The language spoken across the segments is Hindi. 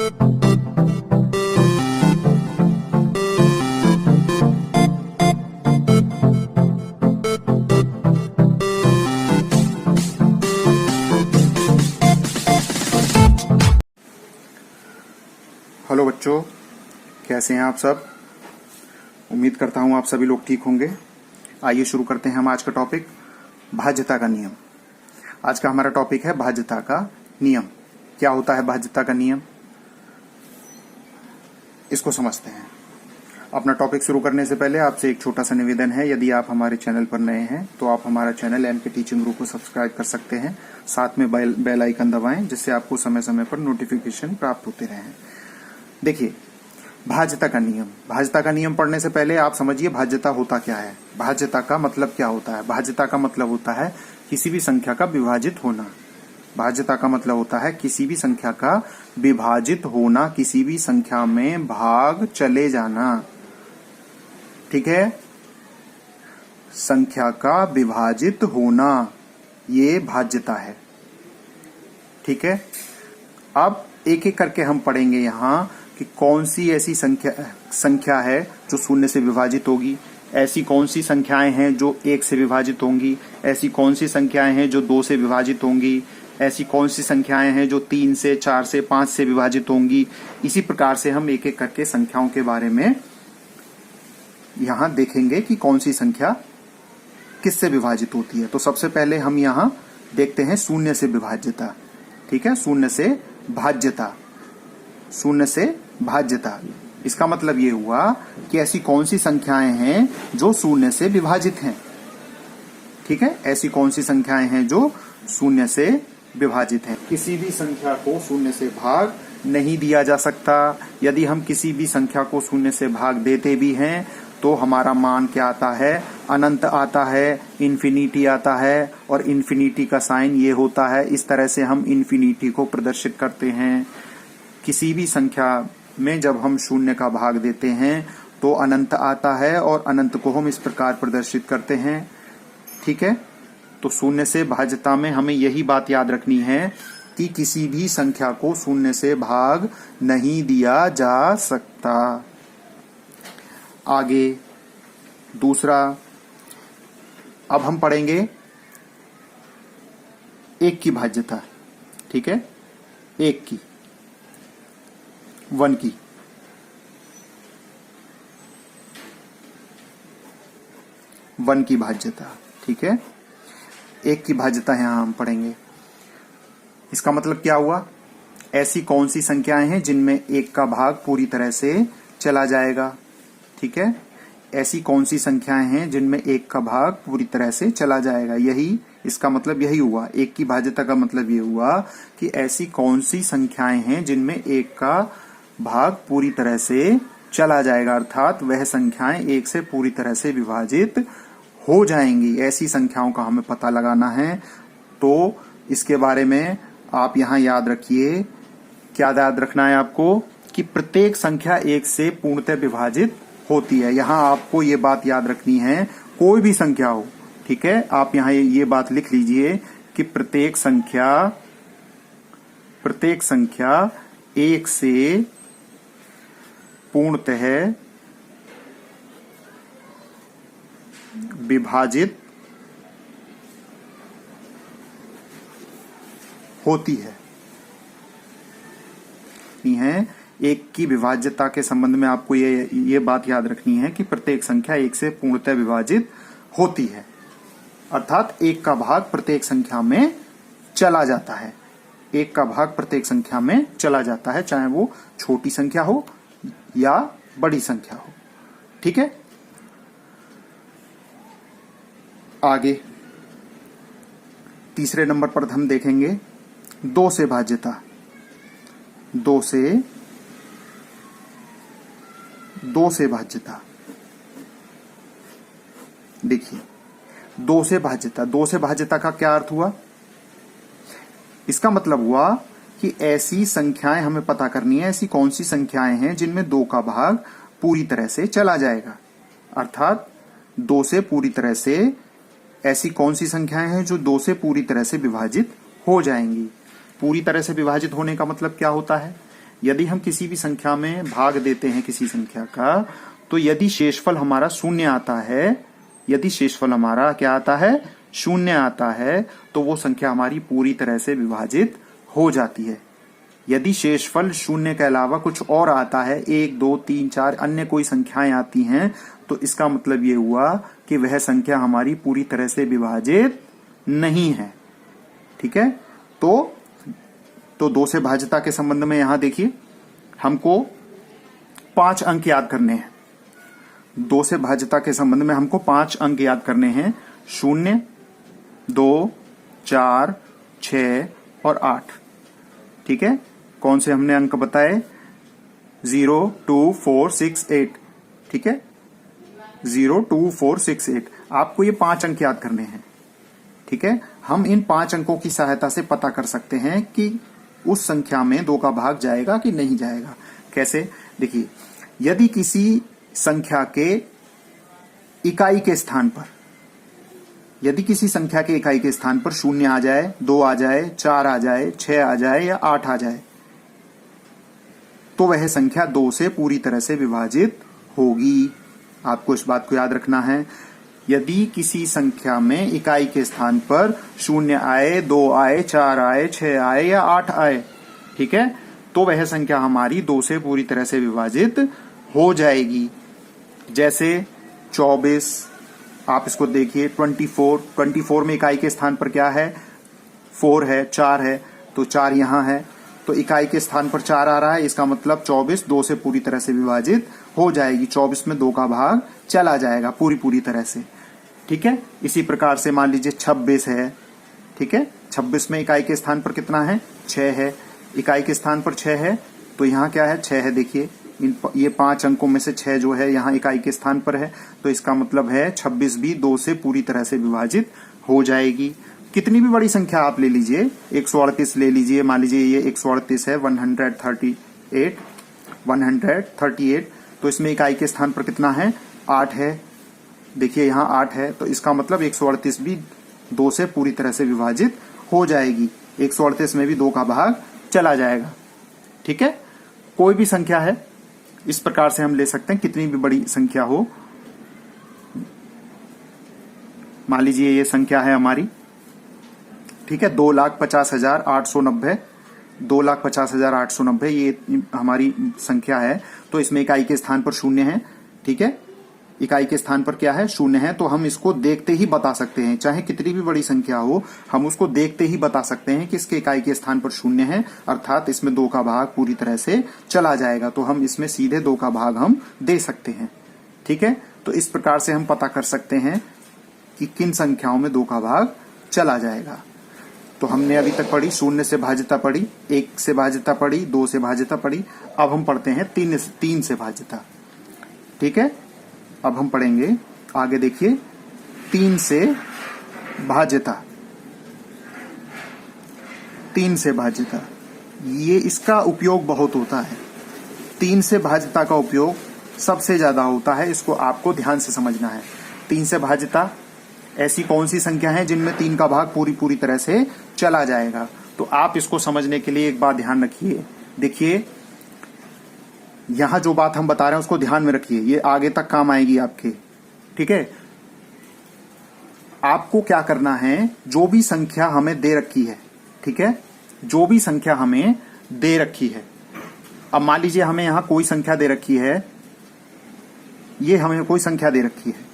हेलो बच्चों, कैसे हैं आप सब। उम्मीद करता हूं आप सभी लोग ठीक होंगे। आइए शुरू करते हैं हम आज का टॉपिक, भाज्यता का नियम। आज का हमारा टॉपिक है भाज्यता का नियम। क्या होता है भाज्यता का नियम, इसको समझते हैं। अपना टॉपिक शुरू करने से पहले आपसे एक छोटा सा निवेदन है, यदि आप हमारे चैनल पर नए हैं तो आप हमारा चैनल एमके टीचिंग ग्रुप को सब्सक्राइब कर सकते हैं। साथ में बेल आइकन दबाएं, जिससे आपको समय समय पर नोटिफिकेशन प्राप्त होते रहें। देखिए, भाज्यता का नियम। भाज्यता का नियम पढ़ने से पहले आप समझिए भाज्यता होता क्या है। भाज्यता का मतलब क्या होता है। भाज्यता का मतलब होता है किसी भी संख्या का विभाजित होना। भाज्यता का मतलब होता है किसी भी संख्या का विभाजित होना, किसी भी संख्या में भाग चले जाना। ठीक है, संख्या का विभाजित होना, ये भाज्यता है। ठीक है, अब एक एक करके हम पढ़ेंगे यहाँ कि कौन सी ऐसी संख्या है जो शून्य से विभाजित होगी, ऐसी कौन सी संख्याएं हैं जो 1 से विभाजित होंगी, ऐसी कौन सी संख्याएं हैं जो 2 से विभाजित होंगी, ऐसी कौन सी संख्याएं हैं जो 3 से 4 से 5 से विभाजित होंगी। इसी प्रकार से हम एक एक करके संख्याओं के बारे में यहां देखेंगे कि कौन सी संख्या किससे विभाजित होती है। तो सबसे पहले हम यहां देखते हैं शून्य से विभाज्यता। ठीक है, शून्य से भाज्यता। शून्य से भाज्यता, इसका मतलब ये हुआ कि ऐसी कौन सी संख्याएं हैं जो शून्य से विभाजित हैं। ठीक है, ऐसी कौन सी संख्याएं हैं जो शून्य से विभाजित हैं। किसी भी संख्या को शून्य से भाग नहीं दिया जा सकता। यदि हम किसी भी संख्या को शून्य से भाग देते भी हैं तो हमारा मान क्या आता है, अनंत आता है, इन्फिनिटी आता है, और इन्फिनिटी का साइन ये होता है। इस तरह से हम इन्फिनिटी को प्रदर्शित करते हैं। किसी भी संख्या में जब हम शून्य का भाग देते हैं तो अनंत आता है, और अनंत को हम इस प्रकार प्रदर्शित करते हैं। ठीक है, तो शून्य से भाज्यता में हमें यही बात याद रखनी है कि किसी भी संख्या को शून्य से भाग नहीं दिया जा सकता। आगे दूसरा, अब हम पढ़ेंगे 1 की भाज्यता। ठीक है, 1 की, 1 की। वन की भाज्यता। ठीक है, 1 की भाज्यता यहां हम पढ़ेंगे। इसका मतलब क्या हुआ, ऐसी कौन सी संख्याएं हैं जिनमें 1 का भाग पूरी तरह से चला जाएगा। ठीक है, ऐसी कौन सी संख्याएं हैं जिनमें 1 का भाग पूरी तरह से चला जाएगा। यही इसका मतलब यही हुआ। 1 की भाज्यता का मतलब ये हुआ कि ऐसी कौन सी संख्याएं हैं जिनमें 1 का भाग पूरी तरह से चला जाएगा, अर्थात वह संख्याएं 1 से पूरी तरह से विभाजित हो जाएंगी। ऐसी संख्याओं का हमें पता लगाना है। तो इसके बारे में आप यहां याद रखिए, क्या याद रखना है आपको, कि प्रत्येक संख्या 1 से पूर्णतः विभाजित होती है। यहां आपको ये बात याद रखनी है, कोई भी संख्या हो। ठीक है, आप यहां ये बात लिख लीजिए कि प्रत्येक संख्या 1 से पूर्णतः विभाजित होती है। 1 की विभाज्यता के संबंध में आपको ये बात याद रखनी है कि प्रत्येक संख्या 1 से पूर्णतः विभाजित होती है, अर्थात 1 का भाग प्रत्येक संख्या में चला जाता है। 1 का भाग प्रत्येक संख्या में चला जाता है, चाहे वो छोटी संख्या हो या बड़ी संख्या हो। ठीक है, आगे तीसरे नंबर पर हम देखेंगे 2 से भाज्यता। 2 से भाज्यता। देखिए, 2 से भाज्यता का क्या अर्थ हुआ। इसका मतलब हुआ कि ऐसी संख्याएं हमें पता करनी है, ऐसी कौन सी संख्याएं हैं जिनमें 2 का भाग पूरी तरह से चला जाएगा, अर्थात 2 से पूरी तरह से ऐसी कौन सी संख्याएं हैं जो 2 से पूरी तरह से विभाजित हो जाएंगी। पूरी तरह से विभाजित होने का मतलब क्या होता है, यदि हम किसी भी संख्या में भाग देते हैं किसी संख्या का, तो यदि शेषफल हमारा शून्य आता है, यदि शेषफल हमारा क्या आता है, शून्य आता है, तो वो संख्या हमारी पूरी तरह से विभाजित हो जाती है। यदि शेषफल शून्य के अलावा कुछ और आता है, 1, 2, 3, 4 अन्य कोई संख्याएं आती हैं, तो इसका मतलब ये हुआ कि वह संख्या हमारी पूरी तरह से विभाजित नहीं है। ठीक है, तो 2 से भाज्यता के संबंध में यहां देखिए हमको 5 अंक याद करने हैं। 2 से भाज्यता के संबंध में हमको 5 अंक याद करने हैं, 0, 2, 4, 6 और 8। ठीक है, कौन से हमने अंक बताए, 0, 2, 4, 6, 8। ठीक है, 0, 2, 4, 6, 8। आपको ये 5 अंक याद करने हैं। ठीक है, हम इन 5 अंकों की सहायता से पता कर सकते हैं कि उस संख्या में 2 का भाग जाएगा कि नहीं जाएगा। कैसे, देखिए, यदि किसी संख्या के इकाई के स्थान पर, यदि किसी संख्या के इकाई के स्थान पर 0 आ जाए, 2 आ जाए, 4 आ जाए, 6 आ जाए या 8 आ जाए, तो वह संख्या 2 से पूरी तरह से विभाजित होगी। आपको इस बात को याद रखना है। यदि किसी संख्या में इकाई के स्थान पर 0 आए, 2 आए, 4 आए, 6 आए या 8 आए, ठीक है, तो वह संख्या हमारी 2 से पूरी तरह से विभाजित हो जाएगी। जैसे 24, आप इसको देखिए, 24 में इकाई के स्थान पर क्या है, 4 है, 4 है, तो 4 यहां है, तो इकाई के स्थान पर 4 आ रहा है, इसका मतलब 24 2 से पूरी तरह से विभाजित हो जाएगी। 24 में 2 का भाग चला जाएगा पूरी तरह से। ठीक है, इसी प्रकार से मान लीजिए 26 है। ठीक है, 26 में इकाई के स्थान पर कितना है, 6 है, इकाई के स्थान पर 6 है, तो यहाँ क्या है, 6 है। देखिए ये 5 अंकों में से 6 जो है यहाँ इकाई के स्थान पर है, तो इसका मतलब है 26 भी 2 से पूरी तरह से विभाजित हो जाएगी। कितनी भी बड़ी संख्या आप ले लीजिए, 138 ले लीजिए, मान लीजिए ये 138 है, 138, तो इसमें इकाई के स्थान पर कितना है, 8 है। देखिए यहाँ 8 है, तो इसका मतलब 138 भी 2 से पूरी तरह से विभाजित हो जाएगी। 138 में भी 2 का भाग चला जाएगा। ठीक है, कोई भी संख्या है, इस प्रकार से हम ले सकते हैं, कितनी भी बड़ी संख्या हो। मान लीजिए ये संख्या है हमारी, ठीक है, 2,50,890, 2,50,890 ये हमारी संख्या है। तो इसमें इकाई के स्थान पर 0 है। ठीक है, इकाई के स्थान पर क्या है, 0 है, तो हम इसको देखते ही बता सकते हैं, चाहे कितनी भी बड़ी संख्या हो, हम उसको देखते ही बता सकते हैं कि इसके इकाई के स्थान पर 0 है, अर्थात इसमें 2 का भाग पूरी तरह से चला जाएगा, तो हम इसमें सीधे 2 का भाग हम दे सकते हैं। ठीक है, तो इस प्रकार से हम पता कर सकते हैं कि किन संख्याओं में 2 का भाग चला जाएगा। तो हमने अभी तक पढ़ी 0 से भाज्यता पढ़ी, 1 से भाज्यता पढ़ी, 2 से भाज्यता पढ़ी, अब हम पढ़ते हैं 3 से भाज्यता। ठीक है, अब हम पढ़ेंगे आगे, देखिए 3 से भाज्यता। 3 से भाज्यता, ये इसका उपयोग बहुत होता है। 3 से भाज्यता का उपयोग सबसे ज्यादा होता है, इसको आपको ध्यान से समझना है। 3 से भाज्यता ऐसी कौन सी संख्या है जिनमें 3 का भाग पूरी तरह से चला जाएगा। तो आप इसको समझने के लिए एक बात ध्यान रखिए। देखिए यहां जो बात हम बता रहे हैं उसको ध्यान में रखिए, ये आगे तक काम आएगी आपके। ठीक है, आपको क्या करना है, जो भी संख्या हमें दे रखी है, ठीक है, जो भी संख्या हमें दे रखी है, अब मान लीजिए हमें यहां कोई संख्या दे रखी है, ये हमें कोई संख्या दे रखी है,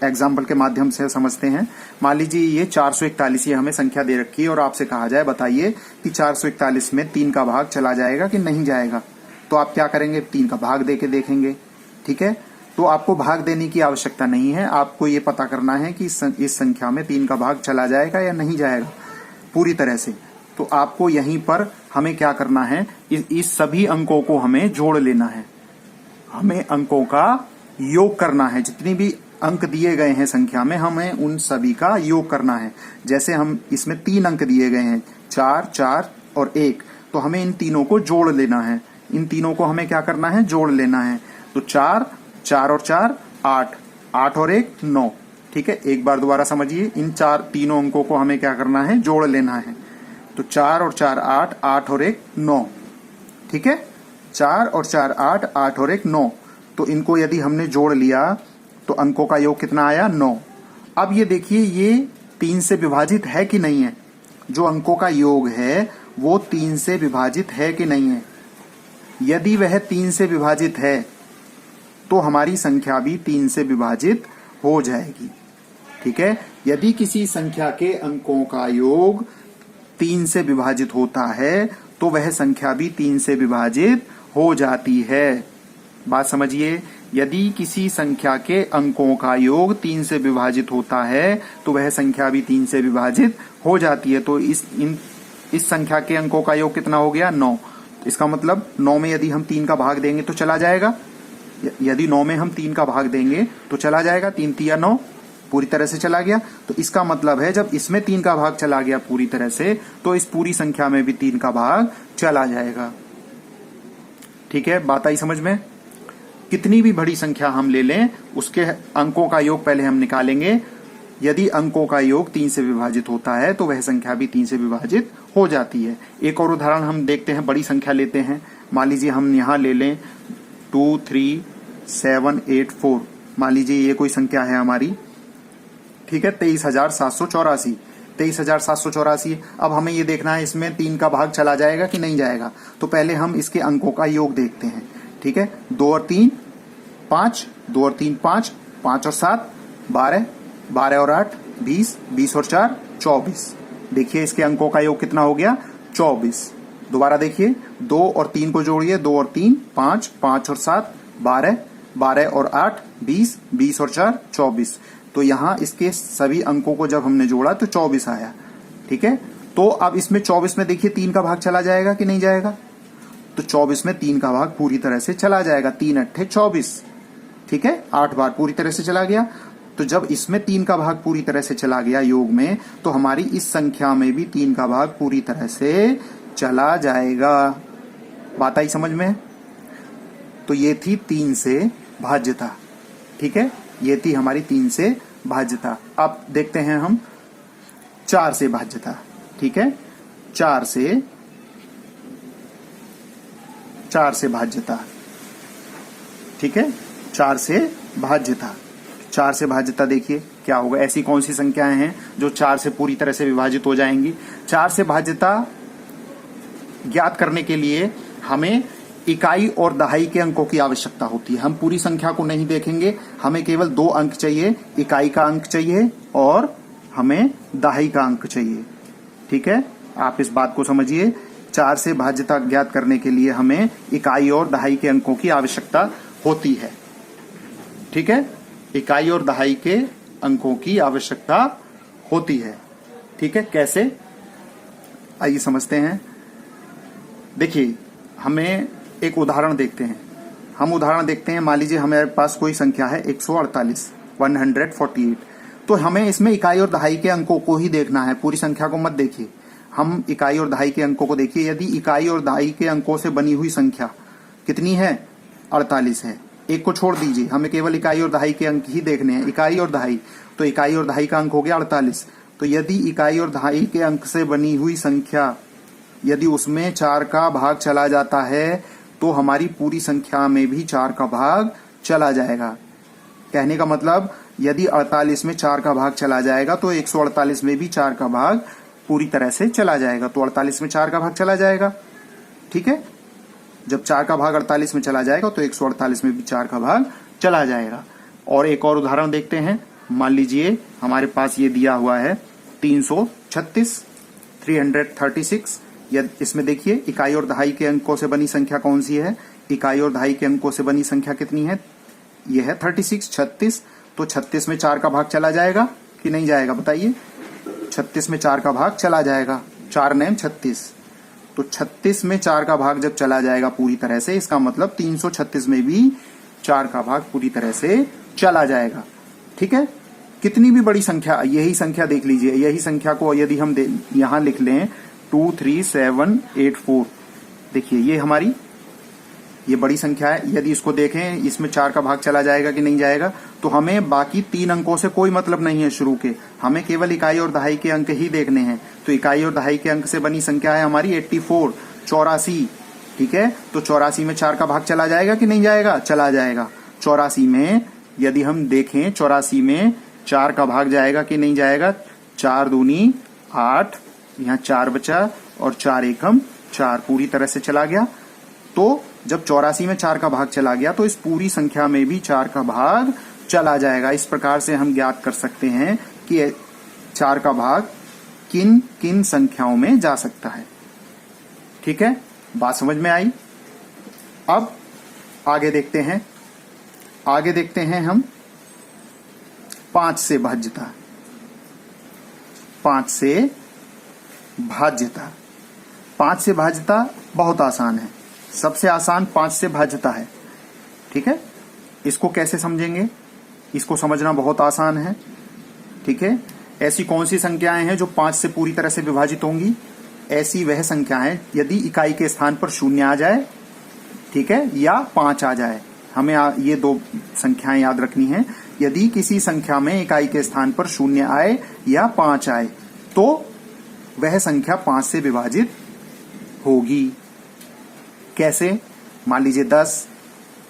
एग्जाम्पल के माध्यम से समझते हैं। मान लीजिए ये 441 ये हमें संख्या दे रखी है और आपसे कहा जाए बताइए कि 441 में 3 का भाग चला जाएगा कि नहीं जाएगा। तो आप क्या करेंगे, 3 का भाग देके देखेंगे। ठीक है, तो आपको भाग देने की आवश्यकता नहीं है, आपको ये पता करना है कि इस संख्या में 3 का भाग चला जाएगा या नहीं जाएगा पूरी तरह से। तो आपको यहीं पर हमें क्या करना है, इस सभी अंकों को हमें जोड़ लेना है, हमें अंकों का योग करना है। जितनी भी अंक दिए गए हैं संख्या में, हमें उन सभी का योग करना है। जैसे हम इसमें 3 अंक दिए गए हैं, 4, 4 और 1, तो हमें इन तीनों को जोड़ लेना है। इन तीनों को हमें क्या करना है, जोड़ लेना है। तो 4, 4 और 4 8, 8 और 1 9। ठीक है, एक बार दोबारा समझिए, इन तीनों अंकों को हमें क्या करना है, जोड़ लेना है। तो 4 और 4 8, 8 और 1 9। ठीक है, 4 और 4 8, 8 और 1 9। तो इनको यदि हमने जोड़ लिया तो अंकों का योग कितना आया? 9। अब ये देखिए ये 3 से विभाजित है कि नहीं है? जो अंकों का योग है वो 3 से विभाजित है कि नहीं है? यदि वह 3 से विभाजित है तो हमारी संख्या भी 3 से विभाजित हो जाएगी। ठीक है, यदि किसी संख्या के अंकों का योग 3 से विभाजित होता है तो वह संख्या भी 3 से विभाजित हो जाती है। बात समझिए, यदि किसी संख्या के अंकों का योग 3 से विभाजित होता है तो वह संख्या भी 3 से विभाजित हो जाती है। तो इस संख्या के अंकों का योग कितना हो गया? 9। इसका मतलब 9 में यदि हम 3 का भाग देंगे तो चला जाएगा। यदि 9 में हम 3 का भाग देंगे तो चला जाएगा। 3 तिया 9 पूरी तरह से चला गया। तो इसका मतलब है जब इसमें 3 का भाग चला गया पूरी तरह से तो इस पूरी संख्या में भी 3 का भाग चला जाएगा। ठीक है, बात आई समझ में? कितनी भी बड़ी संख्या हम ले लें उसके अंकों का योग पहले हम निकालेंगे। यदि अंकों का योग 3 से विभाजित होता है तो वह संख्या भी 3 से विभाजित हो जाती है। एक और उदाहरण हम देखते हैं, बड़ी संख्या लेते हैं। मान लीजिए हम यहां ले लें 2 3 7 8 4। मान लीजिए ये कोई संख्या है हमारी। ठीक है, 23,784। 23,784। अब हमें ये देखना है इसमें 3 का भाग चला जाएगा कि नहीं जाएगा। तो पहले हम इसके अंकों का योग देखते हैं। ठीक है, 2 और 3 5, 2 और 3 5, 5 और 7 12, 12 और 8 20, 20 और 4 24। देखिए इसके अंकों का योग कितना हो गया? 24। दोबारा देखिए, 2 और 3 को जोड़िए, 2 और 3 5, 5 और 7 12, 12 और 8 20, 20 और 4 24। तो यहां इसके सभी अंकों को जब हमने जोड़ा तो 24 आया। ठीक है, तो अब इसमें 24 में देखिए 3 का भाग चला जाएगा कि नहीं जाएगा? तो 24 में 3 का भाग पूरी तरह से चला जाएगा। 3 अट्ठे 24। ठीक है, 8 बार पूरी तरह से चला गया। तो जब इसमें 3 का भाग पूरी तरह से चला गया योग में, तो हमारी इस संख्या में भी 3 का भाग पूरी तरह से चला जाएगा। बात आई समझ में? तो ये थी 3 से भाज्यता। ठीक है, ये थी हमारी 3 से भाज्यता। अब देखते हैं हम 4 से भाज्यता। ठीक है, 4 से भाज्यता। ठीक है, 4 से भाज्यता। 4 से भाज्यता देखिए क्या होगा। ऐसी कौन सी संख्याएं हैं जो 4 से पूरी तरह से विभाजित हो जाएंगी? 4 से भाज्यता ज्ञात करने के लिए हमें इकाई और दहाई के अंकों की आवश्यकता होती है। हम पूरी संख्या को नहीं देखेंगे, हमें केवल 2 अंक चाहिए। इकाई का अंक चाहिए और हमें दहाई का अंक चाहिए। ठीक है, आप इस बात को समझिए। 4 से भाज्यता ज्ञात करने के लिए हमें इकाई और दहाई के अंकों की आवश्यकता होती है। ठीक है, इकाई और दहाई के अंकों की आवश्यकता होती है। ठीक है, कैसे? आइए समझते हैं। देखिए, हमें एक उदाहरण देखते हैं। हम उदाहरण देखते हैं। मान लीजिए हमारे पास कोई संख्या है 148, 148। तो हमें इसमें इकाई और दहाई के अंकों को ही देखना है, पूरी संख्या को मत देखिए। हम इकाई और दहाई के अंकों को देखिए। यदि इकाई और दहाई के अंकों से बनी हुई संख्या कितनी है? 48 है। एक को छोड़ दीजिए, हमें केवल इकाई और दहाई के अंक ही देखने हैं। इकाई और दहाई, तो इकाई और दहाई का अंक हो गया 48। तो यदि इकाई और दहाई के अंक से बनी हुई संख्या, यदि उसमें 4 का भाग चला जाता है तो हमारी पूरी संख्या में भी 4 का भाग चला जाएगा। कहने का मतलब यदि 48 में 4 का भाग चला जाएगा तो 148 में भी 4 का भाग पूरी तरह से चला जाएगा। तो 48 में 4 का भाग चला जाएगा। ठीक है, जब 4 का भाग 48 में चला जाएगा तो 148 में भी 4 का भाग चला जाएगा। और एक और उदाहरण देखते हैं। मान लीजिए हमारे पास ये दिया हुआ है 336, 336। इसमें देखिए इकाई और दहाई के अंकों से बनी संख्या कौन सी है? इकाई और दहाई के अंकों से बनी संख्या कितनी है? ये है 36, 36। तो 36 में 4 का भाग चला जाएगा कि नहीं जाएगा? बताइए। 36 में 4 का भाग चला जाएगा। 4 नेम 36। तो 36 में 4 का भाग जब चला जाएगा पूरी तरह से, इसका मतलब 336 में भी 4 का भाग पूरी तरह से चला जाएगा। ठीक है, कितनी भी बड़ी संख्या, यही संख्या देख लीजिए। यही संख्या को यदि हम यहां लिख लें 23784, देखिए ये हमारी ये बड़ी संख्या है। यदि इसको देखें, इसमें 4 का भाग चला जाएगा कि नहीं जाएगा? तो हमें बाकी 3 अंकों से कोई मतलब नहीं है शुरू के, हमें केवल इकाई और दहाई के अंक ही देखने हैं। तो इकाई और दहाई के अंक से बनी संख्या है हमारी 84, 84। ठीक है, तो 84 में 4 का भाग चला जाएगा कि नहीं जाएगा? चला जाएगा। 84 में यदि हम देखें 84 में 4 का भाग जाएगा कि नहीं जाएगा? 4 दूनी 8, यहाँ 4 बचा और 4 एकम 4 पूरी तरह से चला गया। तो जब 84 में 4 का भाग चला गया तो इस पूरी संख्या में भी 4 का भाग चला जाएगा। इस प्रकार से हम ज्ञात कर सकते हैं कि 4 का भाग किन किन संख्याओं में जा सकता है। ठीक है, बात समझ में आई? अब आगे देखते हैं। आगे देखते हैं हम 5 से भाज्यता। 5 से भाज्यता। 5 से भाज्यता बहुत आसान है। सबसे आसान 5 से भाज्यता है। ठीक है, इसको कैसे समझेंगे? इसको समझना बहुत आसान है। ठीक है, ऐसी कौन सी संख्याएं हैं जो 5 से पूरी तरह से विभाजित होंगी? ऐसी वह संख्याएं यदि इकाई के स्थान पर 0 आ जाए, ठीक है, या 5 आ जाए। हमें ये 2 संख्याएं याद रखनी है। यदि किसी संख्या में इकाई के स्थान पर 0 आए या 5 आए तो वह संख्या 5 से विभाजित होगी। कैसे? मान लीजिए 10,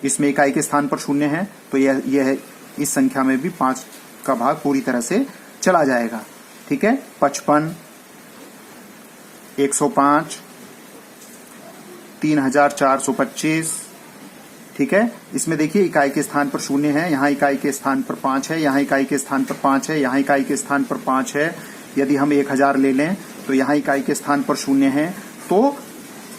इसमें इकाई के स्थान पर 0 है तो यह इस संख्या में भी 5 का भाग पूरी तरह से चला जाएगा। ठीक है, 55, 105, 3425। ठीक है, इसमें देखिए इकाई के स्थान पर 0 है, यहाँ इकाई के स्थान पर 5 है, यहाँ इकाई के स्थान पर 5 है, यहाँ इकाई के स्थान पर 5 है। यदि हम 1000 ले लें तो यहाँ इकाई के स्थान पर 0 है। तो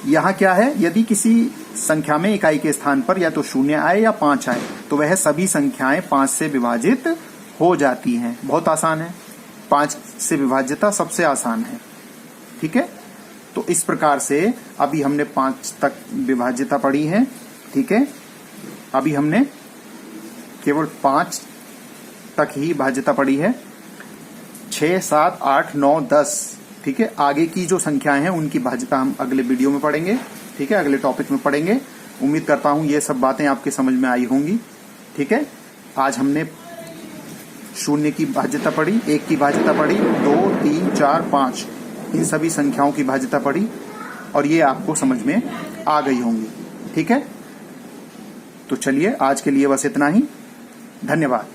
यहाँ क्या है? यदि किसी संख्या में इकाई के स्थान पर या तो 0 आए या 5 आए तो वह सभी संख्याएं 5 से विभाजित हो जाती हैं। बहुत आसान है। 5 से विभाज्यता सबसे आसान है। ठीक है, तो इस प्रकार से अभी हमने 5 तक विभाज्यता पढ़ी है। ठीक है, अभी हमने केवल 5 तक ही भाज्यता पढ़ी है। 6, 7, 8, 9, 10। ठीक है, आगे की जो संख्याएं हैं उनकी भाज्यता हम अगले वीडियो में पढ़ेंगे। ठीक है, अगले टॉपिक में पढ़ेंगे। उम्मीद करता हूं ये सब बातें आपके समझ में आई होंगी। ठीक है, आज हमने 0 की भाज्यता पढ़ी, 1 की भाज्यता पढ़ी, 2, 3, 4, 5 इन सभी संख्याओं की भाज्यता पढ़ी और ये आपको समझ में आ गई होंगी। ठीक है, तो चलिए आज के लिए बस इतना ही। धन्यवाद।